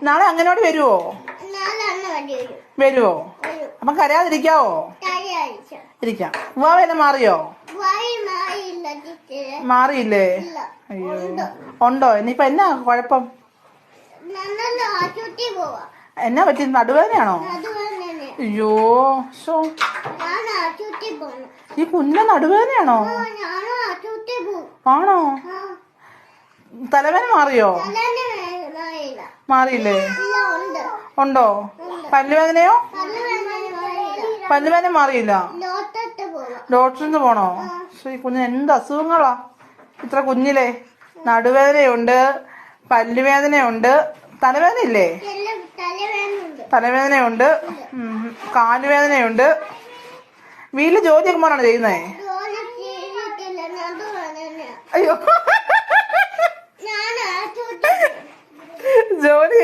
നാളെ അങ്ങനോട് വരുവോ? വരുവോ? അപ്പം കരയാതിരിക്കാവോ? ഇരിക്കാം. ഉവ്വാവേനെ മാറിയോ? മാറിയില്ലേ? അയ്യോ, ഉണ്ടോ? ഇനിയിപ്പൊ എന്നാ കുഴപ്പം? എന്നാ പറ്റി? നടുവേദനയാണോ? അയ്യോ, ഈ കുഞ്ഞ നടുവേദനയാണോ? ആണോ? തലവേദന മാറിയോ? മാറിയില്ലേ? ഉണ്ടോ? പല്ലുവേദനയോ? പല്ലുവേദന മാറിയില്ല. ഡോക്ടറിന് പോണോ? ഈ കുഞ്ഞിന് എന്ത് അസുഖങ്ങളാ ഇത്ര കുഞ്ഞിലെ? നടുവേദനയുണ്ട്, പല്ലുവേദനയുണ്ട്, തലവേദന ഇല്ലേ? തലവേദനയുണ്ട്, കാലുവേദനയുണ്ട്. വീട്ടില് ജോലിയൊക്കെ മോനാണ് ചെയ്യുന്നേ? അയ്യോ, ജോലി